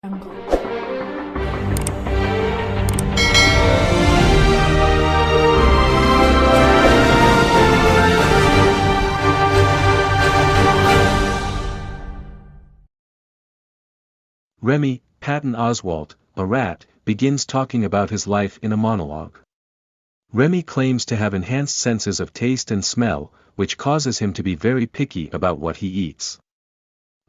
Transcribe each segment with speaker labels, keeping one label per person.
Speaker 1: Remy, Patton Oswalt, a rat, begins talking about his life in a monologue. Remy claims to have enhanced senses of taste and smell, which causes him to be very picky about what he eats.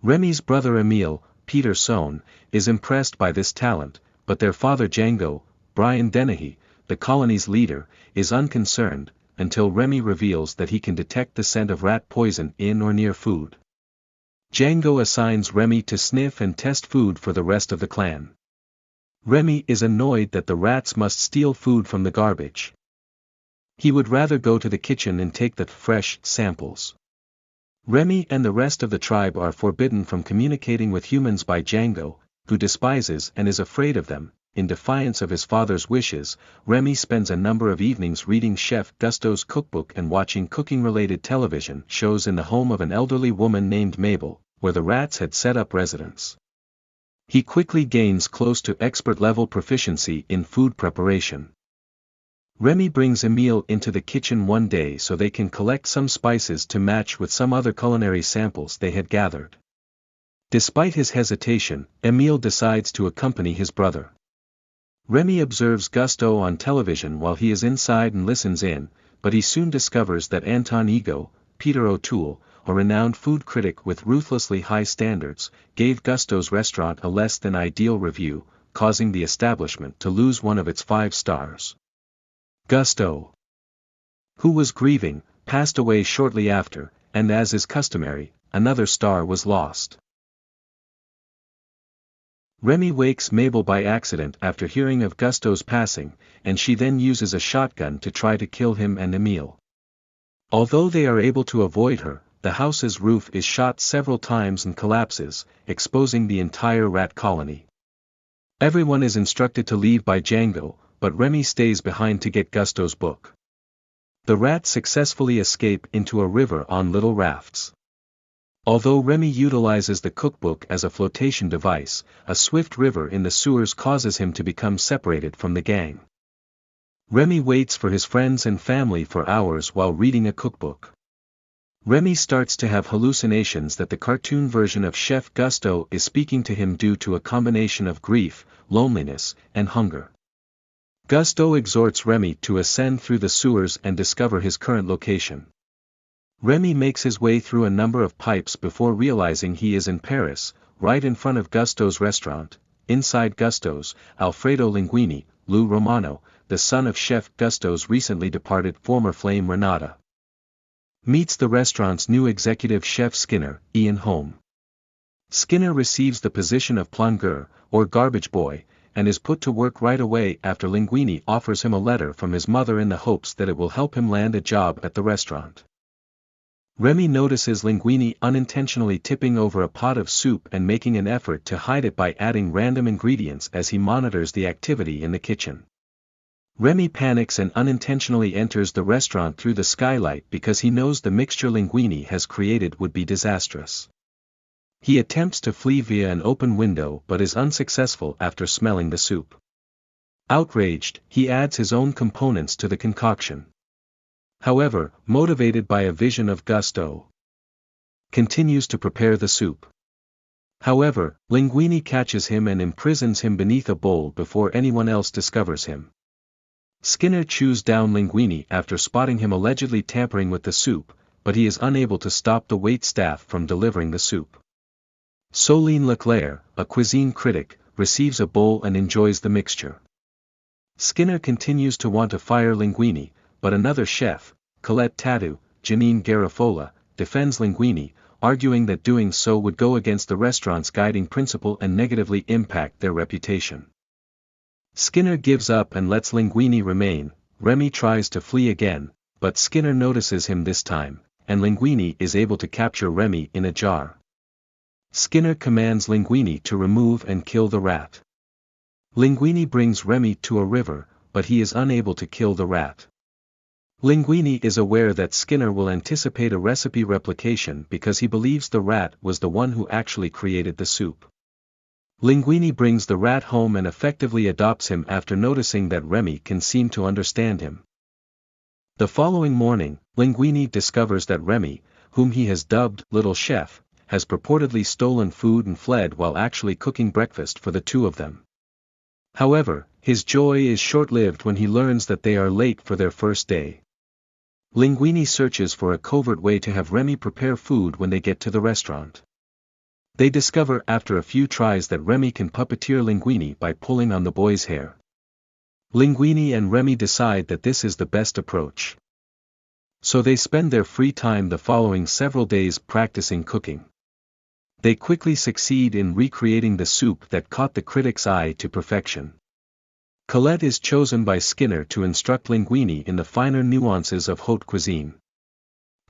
Speaker 1: Remy's brother Émile, Peter Sohn, is impressed by this talent, but their father Django, Brian Dennehy, the colony's leader, is unconcerned, until Remy reveals that he can detect the scent of rat poison in or near food. Django assigns Remy to sniff and test food for the rest of the clan. Remy is annoyed that the rats must steal food from the garbage. He would rather go to the kitchen and take the fresh samples. Remy and the rest of the tribe are forbidden from communicating with humans by Django, who despises and is afraid of them. In defiance of his father's wishes, Remy spends a number of evenings reading Chef Gusteau's cookbook and watching cooking-related television shows in the home of an elderly woman named Mabel, where the rats had set up residence. He quickly gains close to expert-level proficiency in food preparation. Remy brings Émile into the kitchen one day so they can collect some spices to match with some other culinary samples they had gathered. Despite his hesitation, Émile decides to accompany his brother. Remy observes Gusteau on television while he is inside and listens in, but he soon discovers that Anton Ego, Peter O'Toole, a renowned food critic with ruthlessly high standards, gave Gusteau's restaurant a less than ideal review, causing the establishment to lose one of its 5 stars. Gusteau, who was grieving, passed away shortly after, and as is customary, another star was lost. Remy wakes Mabel by accident after hearing of Gusteau's passing, and she then uses a shotgun to try to kill him and Émile. Although they are able to avoid her, the house's roof is shot several times and collapses, exposing the entire rat colony. Everyone is instructed to leave by Django, but Remy stays behind to get Gusteau's book. The rats successfully escape into a river on little rafts. Although Remy utilizes the cookbook as a flotation device, a swift river in the sewers causes him to become separated from the gang. Remy waits for his friends and family for hours while reading a cookbook. Remy starts to have hallucinations that the cartoon version of Chef Gusteau is speaking to him due to a combination of grief, loneliness, and hunger. Gusteau exhorts Remy to ascend through the sewers and discover his current location. Remy makes his way through a number of pipes before realizing he is in Paris, right in front of Gusteau's restaurant. Inside Gusteau's, Alfredo Linguini, Lou Romano, the son of Chef Gusteau's recently departed former flame Renata, meets the restaurant's new executive chef Skinner, Ian Holm. Skinner receives the position of plongeur, or garbage boy, and is put to work right away after Linguini offers him a letter from his mother in the hopes that it will help him land a job at the restaurant. Remy notices Linguini unintentionally tipping over a pot of soup and making an effort to hide it by adding random ingredients as he monitors the activity in the kitchen. Remy panics and unintentionally enters the restaurant through the skylight because he knows the mixture Linguini has created would be disastrous. He attempts to flee via an open window but is unsuccessful after smelling the soup. Outraged, he adds his own components to the concoction. However, motivated by a vision of Gusteau, continues to prepare the soup. However, Linguini catches him and imprisons him beneath a bowl before anyone else discovers him. Skinner chews down Linguini after spotting him allegedly tampering with the soup, but he is unable to stop the waitstaff from delivering the soup. Soline Leclerc, a cuisine critic, receives a bowl and enjoys the mixture. Skinner continues to want to fire Linguini, but another chef, Colette Tattoo, Janine Garafola, defends Linguini, arguing that doing so would go against the restaurant's guiding principle and negatively impact their reputation. Skinner gives up and lets Linguini remain. Remy tries to flee again, but Skinner notices him this time, and Linguini is able to capture Remy in a jar. Skinner commands Linguini to remove and kill the rat. Linguini brings Remy to a river, but he is unable to kill the rat. Linguini is aware that Skinner will anticipate a recipe replication because he believes the rat was the one who actually created the soup. Linguini brings the rat home and effectively adopts him after noticing that Remy can seem to understand him. The following morning, Linguini discovers that Remy, whom he has dubbed Little Chef, has purportedly stolen food and fled while actually cooking breakfast for the two of them. However, his joy is short-lived when he learns that they are late for their first day. Linguini searches for a covert way to have Remy prepare food when they get to the restaurant. They discover after a few tries that Remy can puppeteer Linguini by pulling on the boy's hair. Linguini and Remy decide that this is the best approach. So they spend their free time the following several days practicing cooking. They quickly succeed in recreating the soup that caught the critic's eye to perfection. Colette is chosen by Skinner to instruct Linguini in the finer nuances of haute cuisine.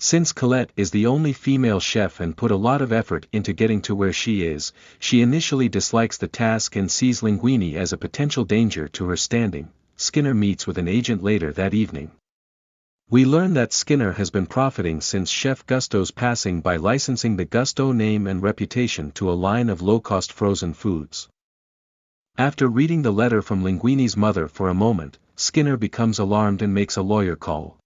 Speaker 1: Since Colette is the only female chef and put a lot of effort into getting to where she is, she initially dislikes the task and sees Linguini as a potential danger to her standing. Skinner meets with an agent later that evening. We learn that Skinner has been profiting since Chef Gusteau's passing by licensing the Gusteau name and reputation to a line of low-cost frozen foods. After reading the letter from Linguini's mother for a moment, Skinner becomes alarmed and makes a lawyer call.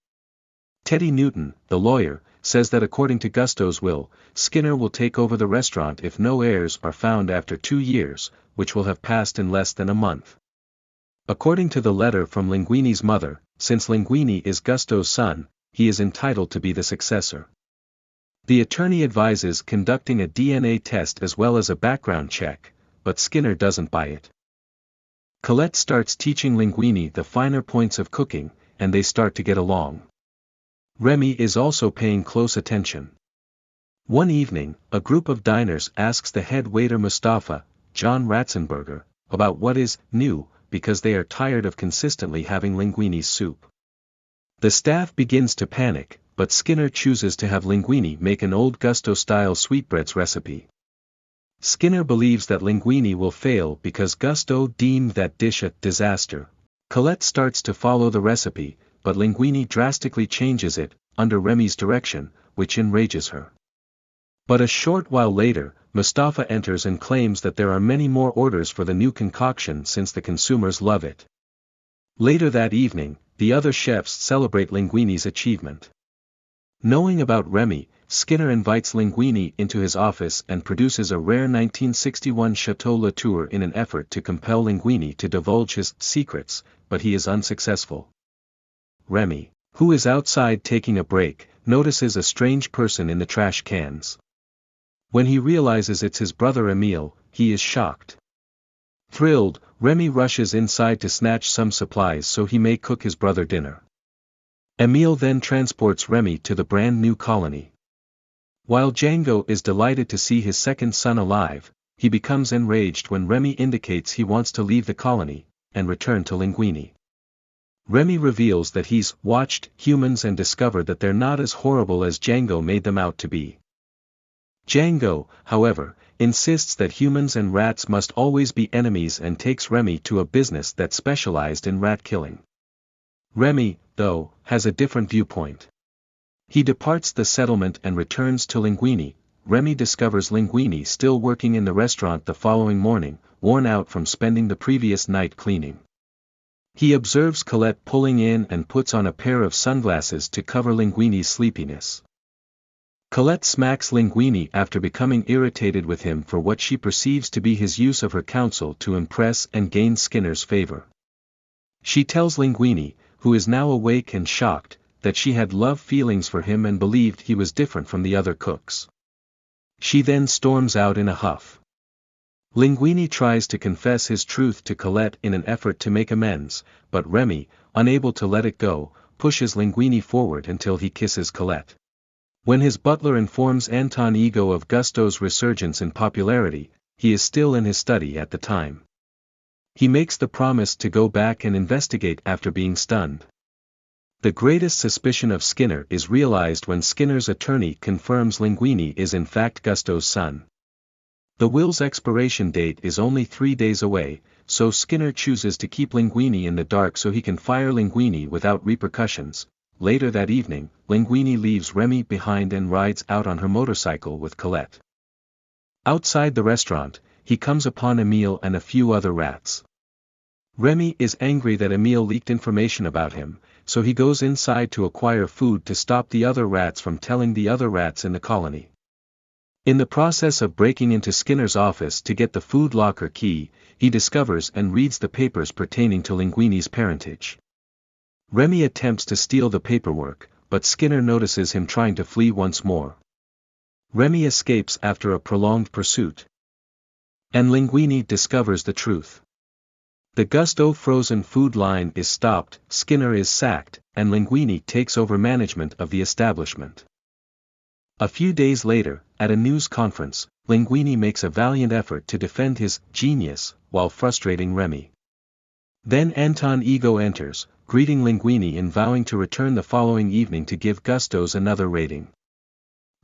Speaker 1: Teddy Newton, the lawyer, says that according to Gusteau's will, Skinner will take over the restaurant if no heirs are found after 2 years, which will have passed in less than a month. According to the letter from Linguini's mother, since Linguini is Gusteau's son, he is entitled to be the successor. The attorney advises conducting a DNA test as well as a background check, but Skinner doesn't buy it. Colette starts teaching Linguini the finer points of cooking, and they start to get along. Remy is also paying close attention. One evening, a group of diners asks the head waiter Mustafa, John Ratzenberger, about what is new, because they are tired of consistently having Linguini's soup. The staff begins to panic, but Skinner chooses to have Linguini make an old Gusteau-style sweetbreads recipe. Skinner believes that Linguini will fail because Gusteau deemed that dish a disaster. Colette starts to follow the recipe, but Linguini drastically changes it, under Remy's direction, which enrages her. But a short while later, Mustafa enters and claims that there are many more orders for the new concoction since the consumers love it. Later that evening, the other chefs celebrate Linguini's achievement. Knowing about Remy, Skinner invites Linguini into his office and produces a rare 1961 Chateau Latour in an effort to compel Linguini to divulge his secrets, but he is unsuccessful. Remy, who is outside taking a break, notices a strange person in the trash cans. When he realizes it's his brother Émile, he is shocked. Thrilled, Remy rushes inside to snatch some supplies so he may cook his brother dinner. Émile then transports Remy to the brand new colony. While Django is delighted to see his second son alive, he becomes enraged when Remy indicates he wants to leave the colony and return to Linguini. Remy reveals that he's watched humans and discovered that they're not as horrible as Django made them out to be. Django, however, insists that humans and rats must always be enemies and takes Remy to a business that specialized in rat killing. Remy, though, has a different viewpoint. He departs the settlement and returns to Linguini. Remy discovers Linguini still working in the restaurant the following morning, worn out from spending the previous night cleaning. He observes Colette pulling in and puts on a pair of sunglasses to cover Linguini's sleepiness. Colette smacks Linguini after becoming irritated with him for what she perceives to be his use of her counsel to impress and gain Skinner's favor. She tells Linguini, who is now awake and shocked, that she had love feelings for him and believed he was different from the other cooks. She then storms out in a huff. Linguini tries to confess his truth to Colette in an effort to make amends, but Remy, unable to let it go, pushes Linguini forward until he kisses Colette. When his butler informs Anton Ego of Gusteau's resurgence in popularity, he is still in his study at the time. He makes the promise to go back and investigate after being stunned. The greatest suspicion of Skinner is realized when Skinner's attorney confirms Linguini is in fact Gusteau's son. The will's expiration date is only 3 days away, so Skinner chooses to keep Linguini in the dark so he can fire Linguini without repercussions. Later that evening, Linguini leaves Remy behind and rides out on her motorcycle with Colette. Outside the restaurant, he comes upon Émile and a few other rats. Remy is angry that Émile leaked information about him, so he goes inside to acquire food to stop the other rats from telling the other rats in the colony. In the process of breaking into Skinner's office to get the food locker key, he discovers and reads the papers pertaining to Linguini's parentage. Remy attempts to steal the paperwork, but Skinner notices him trying to flee once more. Remy escapes after a prolonged pursuit. And Linguini discovers the truth. The Gusteau frozen food line is stopped, Skinner is sacked, and Linguini takes over management of the establishment. A few days later, at a news conference, Linguini makes a valiant effort to defend his genius, while frustrating Remy. Then Anton Ego enters, greeting Linguini and vowing to return the following evening to give Gusteau's another rating.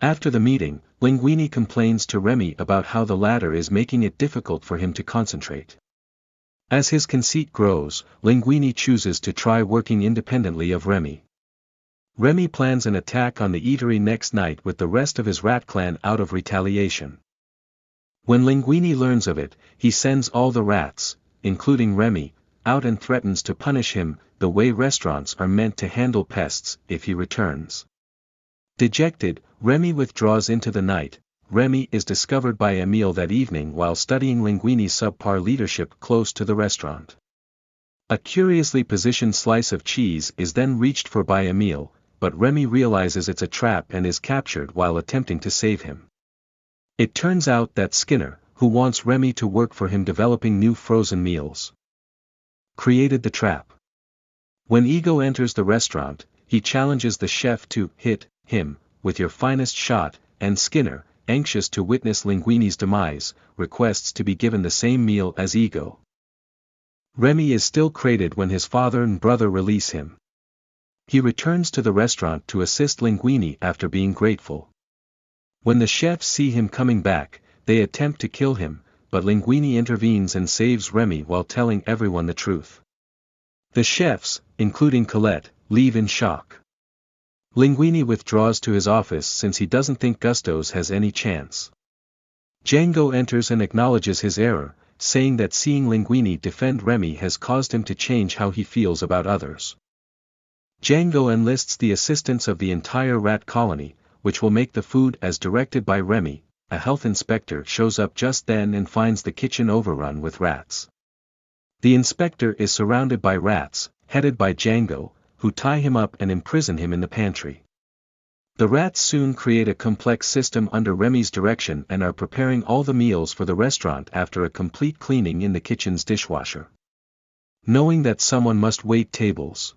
Speaker 1: After the meeting, Linguini complains to Remy about how the latter is making it difficult for him to concentrate. As his conceit grows, Linguini chooses to try working independently of Remy. Remy plans an attack on the eatery next night with the rest of his rat clan out of retaliation. When Linguini learns of it, he sends all the rats, including Remy, out and threatens to punish him, the way restaurants are meant to handle pests, if he returns. Dejected, Remy withdraws into the night. Remy is discovered by Émile that evening while studying Linguini's subpar leadership close to the restaurant. A curiously positioned slice of cheese is then reached for by Émile, but Remy realizes it's a trap and is captured while attempting to save him. It turns out that Skinner, who wants Remy to work for him developing new frozen meals, created the trap. When Ego enters the restaurant, he challenges the chef to hit him with your finest shot, and Skinner, anxious to witness Linguini's demise, requests to be given the same meal as Ego. Remy is still crated when his father and brother release him. He returns to the restaurant to assist Linguini after being grateful. When the chefs see him coming back, they attempt to kill him, but Linguini intervenes and saves Remy while telling everyone the truth. The chefs, including Colette, leave in shock. Linguini withdraws to his office since he doesn't think Gusteau's has any chance. Django enters and acknowledges his error, saying that seeing Linguini defend Remy has caused him to change how he feels about others. Django enlists the assistance of the entire rat colony, which will make the food as directed by Remy. A health inspector shows up just then and finds the kitchen overrun with rats. The inspector is surrounded by rats, headed by Django, who tie him up and imprison him in the pantry. The rats soon create a complex system under Remy's direction and are preparing all the meals for the restaurant after a complete cleaning in the kitchen's dishwasher. Knowing that someone must wait tables,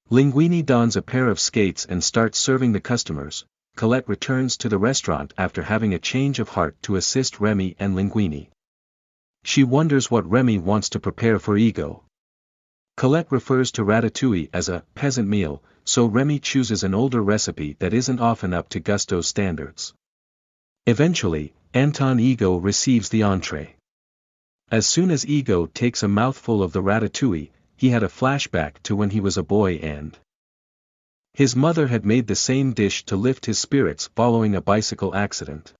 Speaker 1: Linguini dons a pair of skates and starts serving the customers. Colette returns to the restaurant after having a change of heart to assist Remy and Linguini. She wonders what Remy wants to prepare for Ego. Colette refers to ratatouille as a peasant meal, so Remy chooses an older recipe that isn't often up to Gusteau's standards. Eventually, Anton Ego receives the entree. As soon as Ego takes a mouthful of the ratatouille, he had a flashback to when he was a boy and his mother had made the same dish to lift his spirits following a bicycle accident.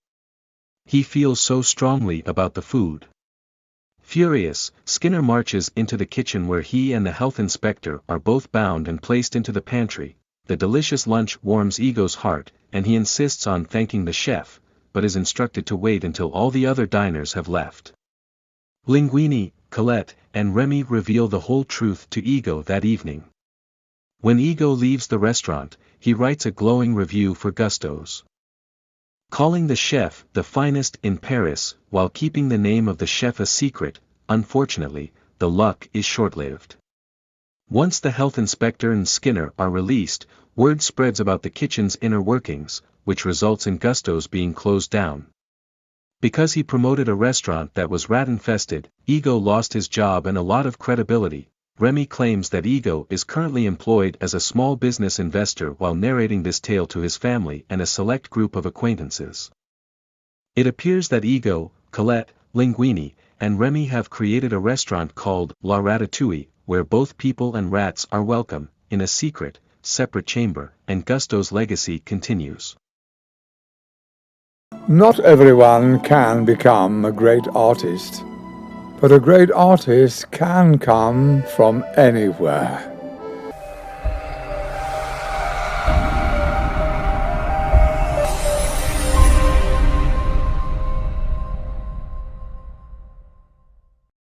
Speaker 1: He feels so strongly about the food. Furious, Skinner marches into the kitchen where he and the health inspector are both bound and placed into the pantry. The delicious lunch warms Ego's heart, and he insists on thanking the chef, but is instructed to wait until all the other diners have left. Linguini, Colette, and Remy reveal the whole truth to Ego that evening. When Ego leaves the restaurant, he writes a glowing review for Gusteau's, calling the chef the finest in Paris, while keeping the name of the chef a secret. Unfortunately, the luck is short-lived. Once the health inspector and Skinner are released, word spreads about the kitchen's inner workings, which results in Gusteau's being closed down. Because he promoted a restaurant that was rat-infested, Ego lost his job and a lot of credibility. Remy claims that Ego is currently employed as a small business investor while narrating this tale to his family and a select group of acquaintances. It appears that Ego, Colette, Linguini, and Remy have created a restaurant called La Ratatouille, where both people and rats are welcome, in a secret, separate chamber, and Gusteau's legacy continues.
Speaker 2: Not everyone can become a great artist, but a great artist can come from anywhere.